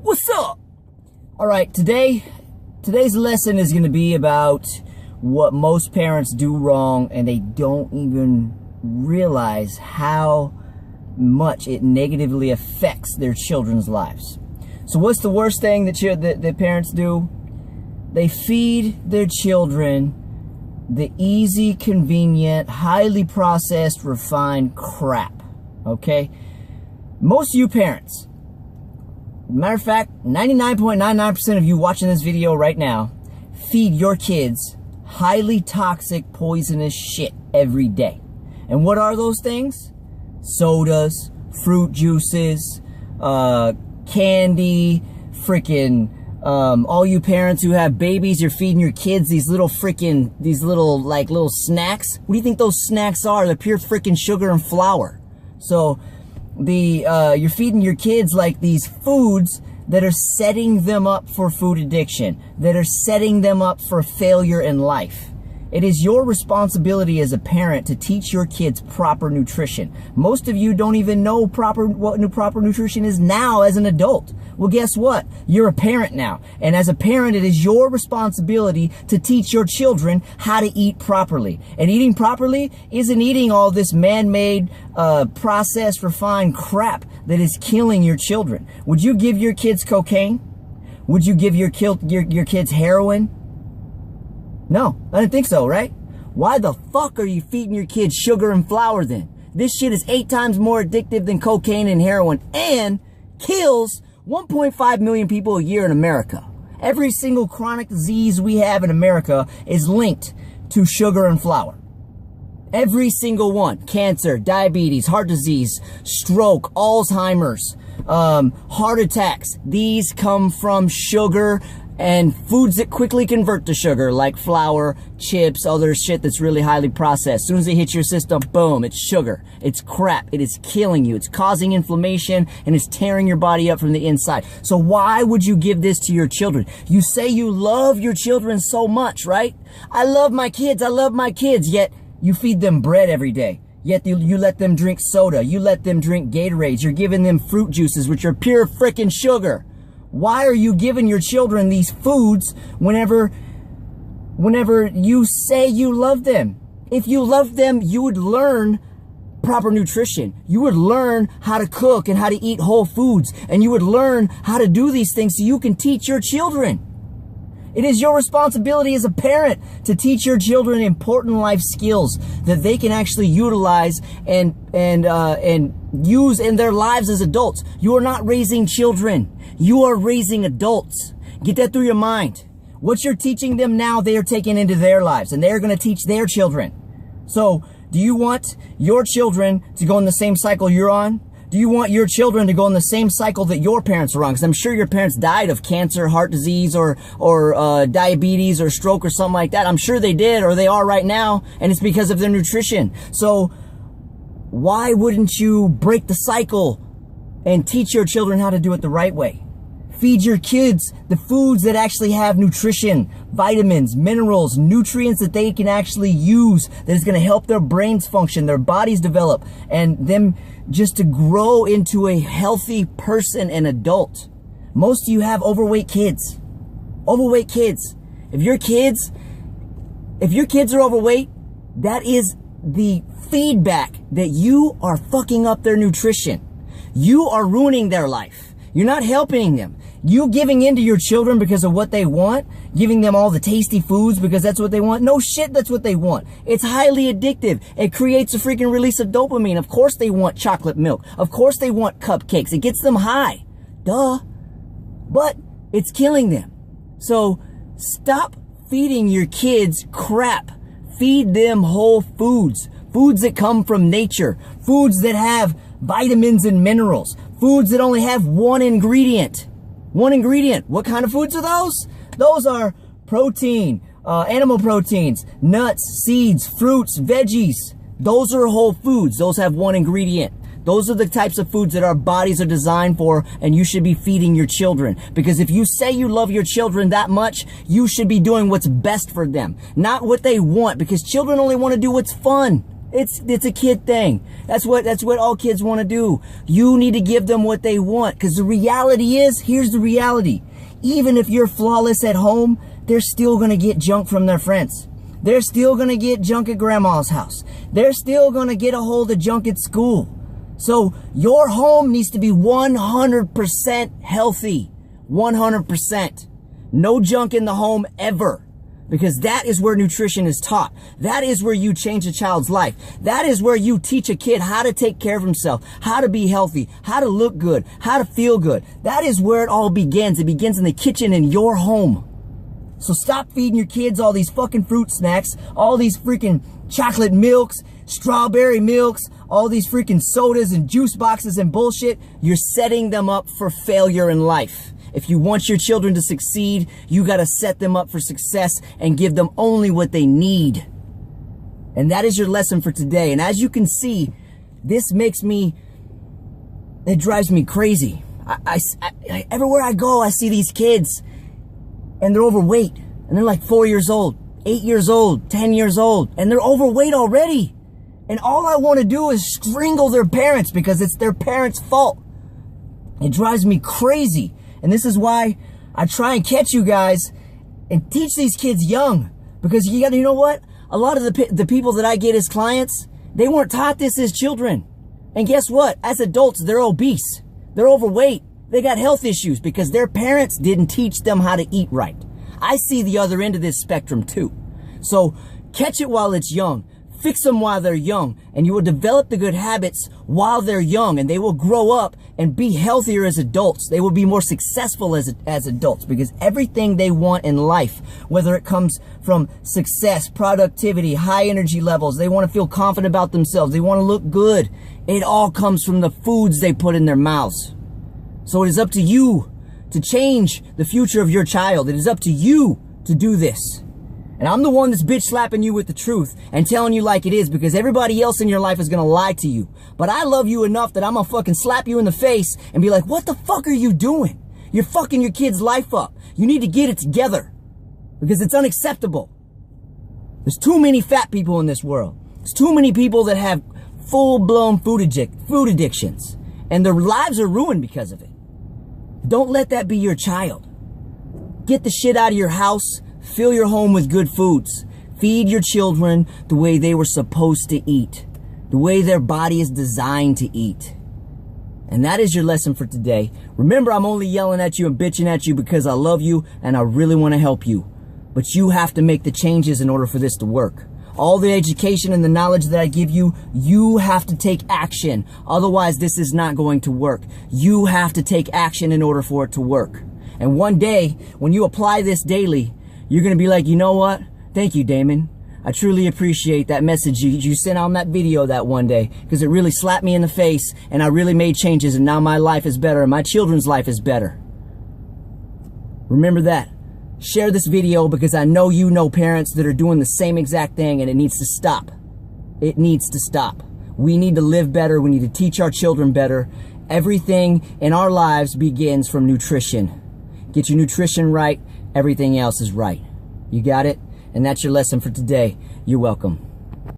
What's up? All right, today's lesson is going to be about what most parents do wrong, and they don't even realize how much it negatively affects their children's lives. So what's the worst thing that parents do? They feed their children the easy, convenient, highly processed, refined crap, okay? Most of you parents, matter of fact, 99.99% of you watching this video right now feed your kids highly toxic, poisonous shit every day. And what are those things? Sodas, fruit juices, candy, freaking, all you parents who have babies, you're feeding your kids these little snacks. What do you think those snacks are? They're pure freaking sugar and flour. So you're feeding your kids like these foods that are setting them up for food addiction, that are setting them up for failure in life. It is your responsibility as a parent to teach your kids proper nutrition. Most of you don't even know what proper nutrition is now as an adult. Well, guess what? You're a parent now. And as a parent, it is your responsibility to teach your children how to eat properly. And eating properly isn't eating all this man-made, processed, refined crap that is killing your children. Would you give your kids cocaine? Would you give your kids heroin? No, I didn't think so, right? Why the fuck are you feeding your kids sugar and flour then? This shit is 8 times more addictive than cocaine and heroin and kills 1.5 million people a year in America. Every single chronic disease we have in America is linked to sugar and flour. Every single one. Cancer, diabetes, heart disease, stroke, Alzheimer's, heart attacks. These come from sugar and foods that quickly convert to sugar, like flour, chips, other shit that's really highly processed. As soon as it hits your system, boom, it's sugar. It's crap. It is killing you. It's causing inflammation, and it's tearing your body up from the inside. So why would you give this to your children? You say you love your children so much, right? I love my kids, yet you feed them bread every day. Yet you let them drink soda. You let them drink Gatorades. You're giving them fruit juices, which are pure frickin' sugar. Why are you giving your children these foods whenever you say you love them? If you love them, you would learn proper nutrition. You would learn how to cook and how to eat whole foods. And you would learn how to do these things so you can teach your children. It is your responsibility as a parent to teach your children important life skills that they can actually utilize and use in their lives as adults. You are not raising children. You are raising adults. Get that through your mind. What you're teaching them now, they are taking into their lives, and they're going to teach their children. So, do you want your children to go in the same cycle you're on? Do you want your children to go in the same cycle that your parents were on? Because I'm sure your parents died of cancer, heart disease, or diabetes, or stroke, or something like that. I'm sure they did, or they are right now, and it's because of their nutrition. So why wouldn't you break the cycle and teach your children how to do it the right way? Feed your kids the foods that actually have nutrition, vitamins, minerals, nutrients that they can actually use, that is going to help their brains function, their bodies develop, and them just to grow into a healthy person and adult. Most of you have overweight kids. Overweight kids. If your kids are overweight, that is the feedback that you are fucking up their nutrition. You are ruining their life. You're not helping them. You giving in to your children because of what they want, giving them all the tasty foods because that's what they want. No shit, that's what they want. It's highly addictive. It creates a freaking release of dopamine. Of course they want chocolate milk. Of course they want cupcakes. It gets them high. Duh. But it's killing them. So stop feeding your kids crap. Feed them whole foods. Foods that come from nature. Foods that have vitamins and minerals. Foods that only have one ingredient. One ingredient. What kind of foods are those? Those are protein, animal proteins, nuts, seeds, fruits, veggies. Those are whole foods. Those have one ingredient. Those are the types of foods that our bodies are designed for, and you should be feeding your children. Because if you say you love your children that much, you should be doing what's best for them, not what they want, because children only want to do what's fun. It's a kid thing. That's what all kids want to do. You need to give them what they want, because the reality is, here's the reality. Even if you're flawless at home, they're still going to get junk from their friends. They're still going to get junk at grandma's house. They're still going to get a hold of junk at school. So your home needs to be 100% healthy. 100%. No junk in the home ever. Because that is where nutrition is taught. That is where you change a child's life. That is where you teach a kid how to take care of himself, how to be healthy, how to look good, how to feel good. That is where it all begins. It begins in the kitchen in your home. So stop feeding your kids all these fucking fruit snacks, all these freaking chocolate milks, strawberry milks, all these freaking sodas and juice boxes and bullshit. You're setting them up for failure in life. If you want your children to succeed, you got to set them up for success and give them only what they need. And that is your lesson for today. And as you can see, this it drives me crazy. Everywhere I go, I see these kids and they're overweight and they're like 4 years old, 8 years old, 10 years old, and they're overweight already. And all I want to do is strangle their parents because it's their parents' fault. It drives me crazy. And this is why I try and catch you guys and teach these kids young. Because you know what? A lot of the people that I get as clients, they weren't taught this as children. And guess what? As adults, they're obese. They're overweight. They got health issues because their parents didn't teach them how to eat right. I see the other end of this spectrum too. So catch it while it's young. Fix them while they're young, and you will develop the good habits while they're young, and they will grow up and be healthier as adults. They will be more successful as adults, because everything they want in life, whether it comes from success, productivity, high energy levels, they want to feel confident about themselves, they want to look good, it all comes from the foods they put in their mouths. So it is up to you to change the future of your child. It is up to you to do this. And I'm the one that's bitch slapping you with the truth and telling you like it is, because everybody else in your life is going to lie to you. But I love you enough that I'm going to fucking slap you in the face and be like, what the fuck are you doing? You're fucking your kid's life up. You need to get it together, because it's unacceptable. There's too many fat people in this world. There's too many people that have full-blown food addictions, and their lives are ruined because of it. Don't let that be your child. Get the shit out of your house. Fill your home with good foods. Feed your children the way they were supposed to eat, the way their body is designed to eat. And that is your lesson for today. Remember, I'm only yelling at you and bitching at you because I love you and I really want to help you. But you have to make the changes in order for this to work. All the education and the knowledge that I give you, you have to take action. Otherwise, this is not going to work. You have to take action in order for it to work. And one day, when you apply this daily, you're going to be like, you know what? Thank you, Damon. I truly appreciate that message you sent on that video that one day, because it really slapped me in the face and I really made changes, and now my life is better and my children's life is better. Remember that. Share this video, because I know you know parents that are doing the same exact thing, and it needs to stop. It needs to stop. We need to live better. We need to teach our children better. Everything in our lives begins from nutrition. Get your nutrition right. Everything else is right. You got it? And that's your lesson for today. You're welcome.